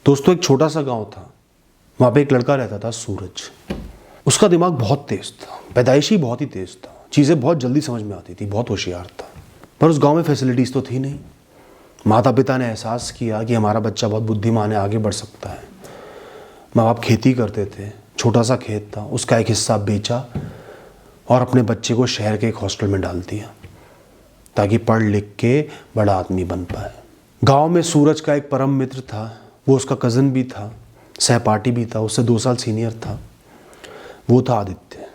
दोस्तों एक छोटा सा गांव था, वहाँ पे एक लड़का रहता था सूरज। उसका दिमाग बहुत तेज था, पैदाइशी बहुत ही तेज था, चीज़ें बहुत जल्दी समझ में आती थी, बहुत होशियार था। पर उस गांव में फैसिलिटीज़ तो थी नहीं। माता पिता ने एहसास किया कि हमारा बच्चा बहुत बुद्धिमान है, आगे बढ़ सकता है। माँ बाप खेती करते थे, छोटा सा खेत था, उसका एक हिस्सा बेचा और अपने बच्चे को शहर के एक हॉस्टल में डाल दिया ताकि पढ़ लिख के बड़ा आदमी बन पाए। गांव में सूरज का एक परम मित्र था, वो उसका कज़न भी था, सहपाठी भी था, उससे 2 साल सीनियर था। वो था आदित्य।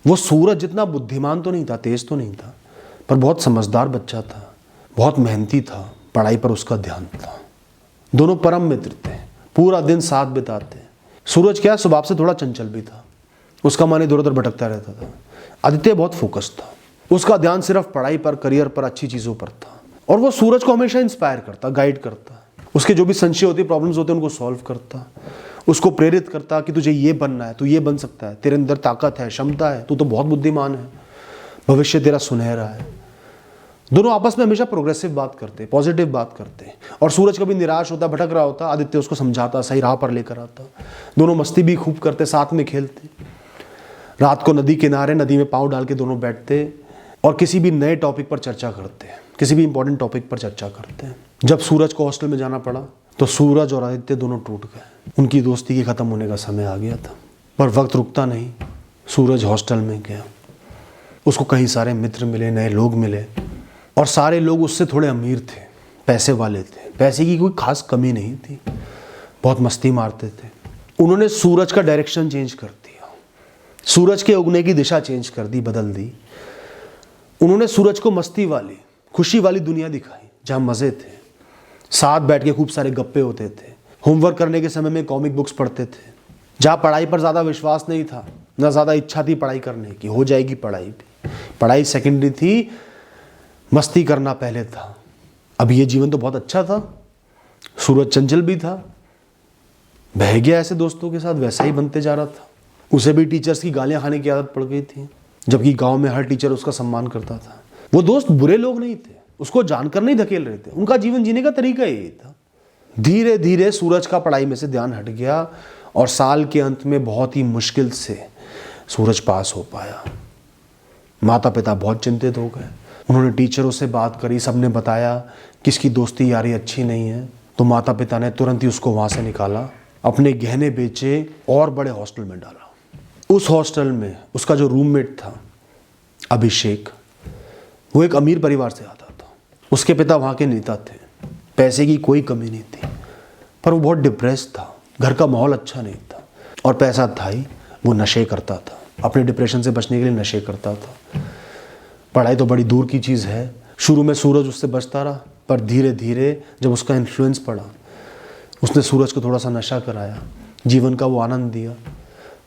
वो सूरज जितना बुद्धिमान तो नहीं था, तेज तो नहीं था, पर बहुत समझदार बच्चा था, बहुत मेहनती था, पढ़ाई पर उसका ध्यान था। दोनों परम मित्र थे, पूरा दिन साथ बिताते। सूरज क्या स्वभाव से थोड़ा चंचल भी था, उसका मन इधर उधर भटकता रहता था। आदित्य बहुत फोकस था, उसका ध्यान सिर्फ पढ़ाई पर, करियर पर, अच्छी चीज़ों पर था। और वो सूरज को हमेशा इंस्पायर करता, गाइड करता, उसके जो भी संशय होती, प्रॉब्लम्स होते, उनको सॉल्व करता, उसको प्रेरित करता कि तुझे ये बनना है, तू ये बन सकता है, तेरे अंदर ताकत है, क्षमता है, तू तो बहुत बुद्धिमान है, भविष्य तेरा सुनहरा है। दोनों आपस में हमेशा प्रोग्रेसिव बात करते, पॉजिटिव बात करते। और सूरज कभी निराश होता, भटक रहा होता, आदित्य उसको समझाता, सही राह पर लेकर आता। दोनों मस्ती भी खूब करते, साथ में खेलते। रात को नदी किनारे, नदी में पाँव डाल के दोनों बैठते और किसी भी नए टॉपिक पर चर्चा करते, किसी भी इंपॉर्टेंट टॉपिक पर चर्चा करते हैं। जब सूरज को हॉस्टल में जाना पड़ा तो सूरज और आदित्य दोनों टूट गए। उनकी दोस्ती के ख़त्म होने का समय आ गया था। पर वक्त रुकता नहीं। सूरज हॉस्टल में गया, उसको कई सारे मित्र मिले, नए लोग मिले, और सारे लोग उससे थोड़े अमीर थे, पैसे वाले थे। पैसे की कोई खास कमी नहीं थी, बहुत मस्ती मारते थे। उन्होंने सूरज का डायरेक्शन चेंज कर दिया, सूरज के उगने की दिशा चेंज कर दी, बदल दी। उन्होंने सूरज को मस्ती वाली, खुशी वाली दुनिया दिखाई, जहाँ मज़े थे, साथ बैठ के खूब सारे गप्पे होते थे, होमवर्क करने के समय में कॉमिक बुक्स पढ़ते थे, जहाँ पढ़ाई पर ज़्यादा विश्वास नहीं था, ना ज़्यादा इच्छा थी पढ़ाई करने की, हो जाएगी पढ़ाई भी, पढ़ाई सेकेंडरी थी, मस्ती करना पहले था। अब ये जीवन तो बहुत अच्छा था। सूरज चंचल भी था, बह गया ऐसे दोस्तों के साथ, वैसा ही बनते जा रहा था। उसे भी टीचर्स की गालियाँ खाने की आदत पड़ गई थी, जबकि गाँव में हर टीचर उसका सम्मान करता था। वो दोस्त बुरे लोग नहीं थे, उसको जानकर नहीं धकेल रहे थे, उनका जीवन जीने का तरीका यही था। धीरे धीरे सूरज का पढ़ाई में से ध्यान हट गया और साल के अंत में बहुत ही मुश्किल से सूरज पास हो पाया। माता पिता बहुत चिंतित हो गए। उन्होंने टीचरों से बात करी, सबने बताया कि इसकी दोस्ती यारी अच्छी नहीं है। तो माता पिता ने तुरंत ही उसको वहाँ से निकाला, अपने गहने बेचे और बड़े हॉस्टल में डाला। उस हॉस्टल में उसका जो रूममेट था अभिषेक, वो एक अमीर परिवार से आता था। उसके पिता वहाँ के नेता थे, पैसे की कोई कमी नहीं थी, पर वो बहुत डिप्रेस था, घर का माहौल अच्छा नहीं था, और पैसा था ही, वो नशे करता था, अपने डिप्रेशन से बचने के लिए नशे करता था। पढ़ाई तो बड़ी दूर की चीज़ है। शुरू में सूरज उससे बचता रहा, पर धीरे धीरे जब उसका इन्फ्लुएंस पड़ा, उसने सूरज को थोड़ा सा नशा कराया, जीवन का वो आनंद दिया,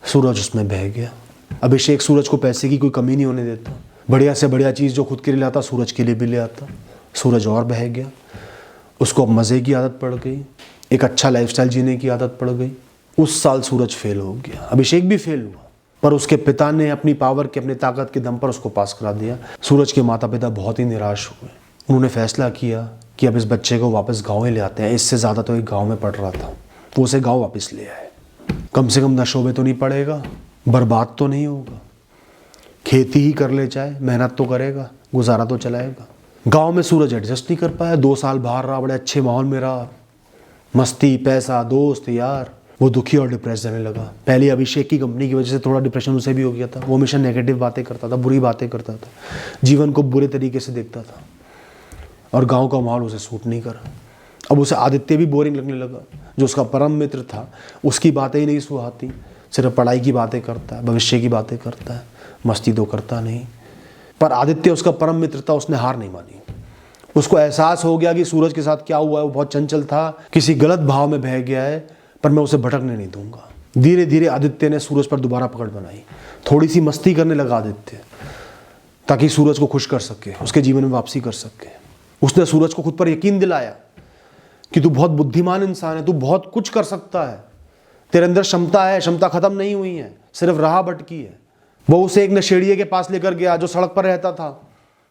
सूरज उसमें बह गया। अभिषेक सूरज को पैसे की कोई कमी नहीं होने देता, बढ़िया से बढ़िया चीज़ जो खुद के लिए लाता, सूरज के लिए भी ले आता। सूरज और बह गया, उसको अब मज़े की आदत पड़ गई, एक अच्छा लाइफस्टाइल जीने की आदत पड़ गई। उस साल सूरज फेल हो गया, अभिषेक भी फेल हुआ, पर उसके पिता ने अपनी पावर के, अपनी ताकत के दम पर उसको पास करा दिया। सूरज के माता पिता बहुत ही निराश हुए। उन्होंने फैसला किया कि अब इस बच्चे को वापस गाँव ही ले आते हैं। इससे ज़्यादा तो एक गाँव में पढ़ रहा था, वो उसे गाँव वापस ले आए। कम से कम नशों में तो नहीं पड़ेगा, बर्बाद तो नहीं होगा, खेती ही कर ले चाहे, मेहनत तो करेगा, गुजारा तो चलाएगा। गांव में सूरज एडजस्ट नहीं कर पाया, 2 साल बाहर रहा, बड़े अच्छे माहौल में रहा, मस्ती, पैसा, दोस्त, यार। वो दुखी और डिप्रेस रहने लगा। पहले अभिषेक की कंपनी की वजह से थोड़ा डिप्रेशन उसे भी हो गया था। वो हमेशा नेगेटिव बातें करता था, बुरी बातें करता था, जीवन को बुरे तरीके से देखता था, और गाँव का माहौल उसे सूट नहीं करा। अब उसे आदित्य भी बोरिंग लगने लगा, जो उसका परम मित्र था। उसकी बातें ही नहीं सुहाती, सिर्फ पढ़ाई की बातें करता है, भविष्य की बातें करता है, मस्ती तो करता नहीं। पर आदित्य उसका परम मित्र था, उसने हार नहीं मानी। उसको एहसास हो गया कि सूरज के साथ क्या हुआ है, वो बहुत चंचल था, किसी गलत भाव में बह गया है, पर मैं उसे भटकने नहीं दूंगा। धीरे धीरे आदित्य ने सूरज पर दोबारा पकड़ बनाई, थोड़ी सी मस्ती करने लगा आदित्य, ताकि सूरज को खुश कर सके, उसके जीवन में वापसी कर सके। उसने सूरज को खुद पर यकीन दिलाया कि तू बहुत बुद्धिमान इंसान है, तू बहुत कुछ कर सकता है, तेरे अंदर क्षमता है, क्षमता खत्म नहीं हुई है, सिर्फ राह भटकी है। वो उसे एक नशेड़िए के पास लेकर गया जो सड़क पर रहता था,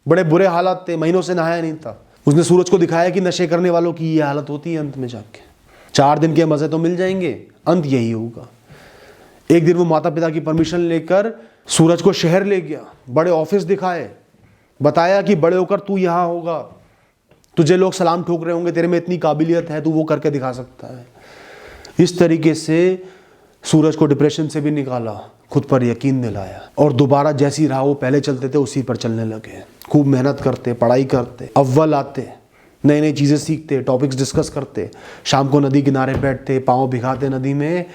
बड़े बुरे हालात थे, महीनों से नहाया नहीं था। उसने सूरज को दिखाया कि नशे करने वालों की ये हालत होती है अंत में जाके। 4 दिन के मजे तो मिल जाएंगे, अंत यही होगा। एक दिन वो माता पिता की परमिशन लेकर सूरज को शहर ले गया, बड़े ऑफिस दिखाए, बताया कि बड़े होकर तू यहां होगा, तुझे लोग सलाम ठोक रहे होंगे, तेरे में इतनी काबिलियत है, तू वो करके दिखा सकता है। इस तरीके से सूरज को डिप्रेशन से भी निकाला, खुद पर यकीन दिलाया, और दोबारा जैसी राह वो पहले चलते थे उसी पर चलने लगे। खूब मेहनत करते, पढ़ाई करते, अव्वल आते, नई नई चीज़ें सीखते, टॉपिक्स डिस्कस करते, शाम को नदी किनारे बैठते, पाँव भिगाते नदी में,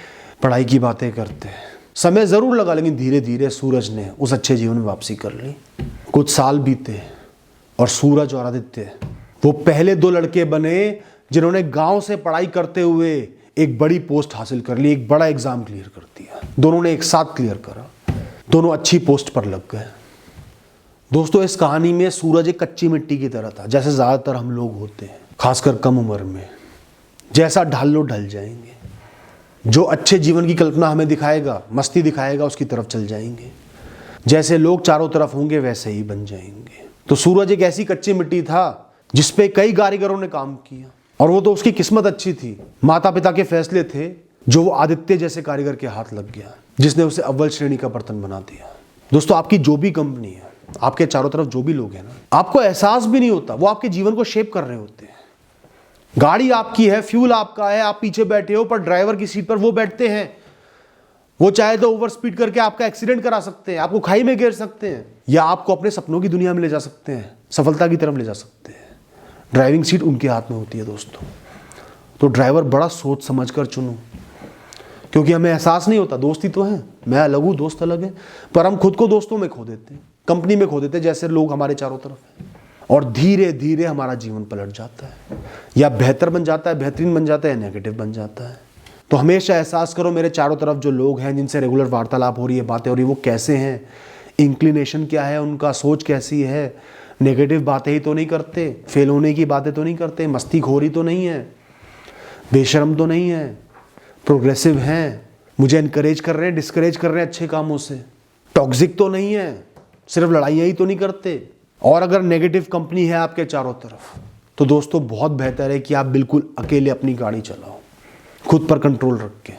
पढ़ाई की बातें करते। समय ज़रूर लगा, लेकिन धीरे धीरे सूरज ने उस अच्छे जीवन में वापसी कर ली। कुछ साल बीते और सूरज और आदित्य वो पहले 2 लड़के बने जिन्होंने गांव से पढ़ाई करते हुए एक बड़ी पोस्ट हासिल कर ली, एक बड़ा एग्जाम क्लियर कर दिया। दोनों ने एक साथ क्लियर करा, दोनों अच्छी पोस्ट पर लग गए। दोस्तों, इस कहानी में सूरज एक कच्ची मिट्टी की तरह था, जैसे ज़्यादातर हम लोग होते हैं, खासकर कम उम्र में। जैसा ढाल लो ढल जाएंगे, जो अच्छे जीवन की कल्पना हमें दिखाएगा, मस्ती दिखाएगा, उसकी तरफ चल जाएंगे। जैसे लोग चारों तरफ होंगे वैसे ही बन जाएंगे। तो सूरज एक ऐसी कच्ची मिट्टी था जिसपे कई कारीगरों ने काम किया, और वो तो उसकी किस्मत अच्छी थी, माता पिता के फैसले थे जो वो आदित्य जैसे कारीगर के हाथ लग गया, जिसने उसे अव्वल श्रेणी का बर्तन बना दिया। दोस्तों, आपकी जो भी कंपनी है, आपके चारों तरफ जो भी लोग हैं ना, आपको एहसास भी नहीं होता, वो आपके जीवन को शेप कर रहे होते हैं। गाड़ी आपकी है, फ्यूल आपका है, आप पीछे बैठे हो, पर ड्राइवर की सीट पर वो बैठते हैं। वो चाहे तो ओवर स्पीड करके आपका एक्सीडेंट करा सकते हैं, आपको खाई में गिर सकते हैं, या आपको अपने सपनों की दुनिया में ले जा सकते हैं, सफलता की तरफ ले जा सकते हैं। ड्राइविंग सीट उनके हाथ में होती है दोस्तों। तो ड्राइवर बड़ा सोच समझ कर चुनो, क्योंकि हमें एहसास नहीं होता, दोस्ती तो है, मैं अलग हूँ, दोस्त अलग है, पर हम खुद को दोस्तों में खो देते हैं, कंपनी में खो देते हैं, जैसे लोग हमारे चारों तरफ हैं। और धीरे धीरे हमारा जीवन पलट जाता है, या बेहतर बन जाता है, बेहतरीन बन जाता है, नेगेटिव बन जाता है। तो हमेशा एहसास करो, मेरे चारों तरफ जो लोग हैं, जिनसे रेगुलर वार्तालाप हो रही है, बातें हो रही है, वो कैसे हैं, इंक्लिनेशन क्या है उनका, सोच कैसी है, नेगेटिव बातें ही तो नहीं करते, फेल होने की बातें तो नहीं करते, मस्तीखोरी तो नहीं है, बेशर्म तो नहीं है, प्रोग्रेसिव हैं, मुझे इनकरेज कर रहे हैं, डिस्करेज कर रहे हैं अच्छे कामों से, टॉक्सिक तो नहीं है, सिर्फ लड़ाइयाँ ही तो नहीं करते। और अगर नेगेटिव कंपनी है आपके चारों तरफ, तो दोस्तों बहुत बेहतर है कि आप बिल्कुल अकेले अपनी गाड़ी चलाओ, खुद पर कंट्रोल रख के।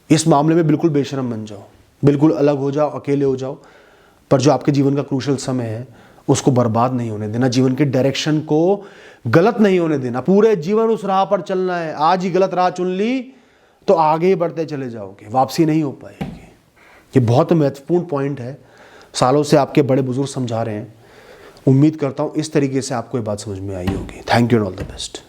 इस मामले में बिल्कुल बेशर्म बन जाओ, बिल्कुल अलग हो जाओ, अकेले हो जाओ, पर जो आपके जीवन का क्रूशल समय है उसको बर्बाद नहीं होने देना, जीवन के डायरेक्शन को गलत नहीं होने देना। पूरे जीवन उस राह पर चलना है। आज ही गलत राह चुन ली तो आगे ही बढ़ते चले जाओगे, वापसी नहीं हो पाएगी। ये बहुत महत्वपूर्ण पॉइंट है, सालों से आपके बड़े बुजुर्ग समझा रहे हैं। उम्मीद करता हूँ इस तरीके से आपको ये बात समझ में आई होगी। Thank you and all the best.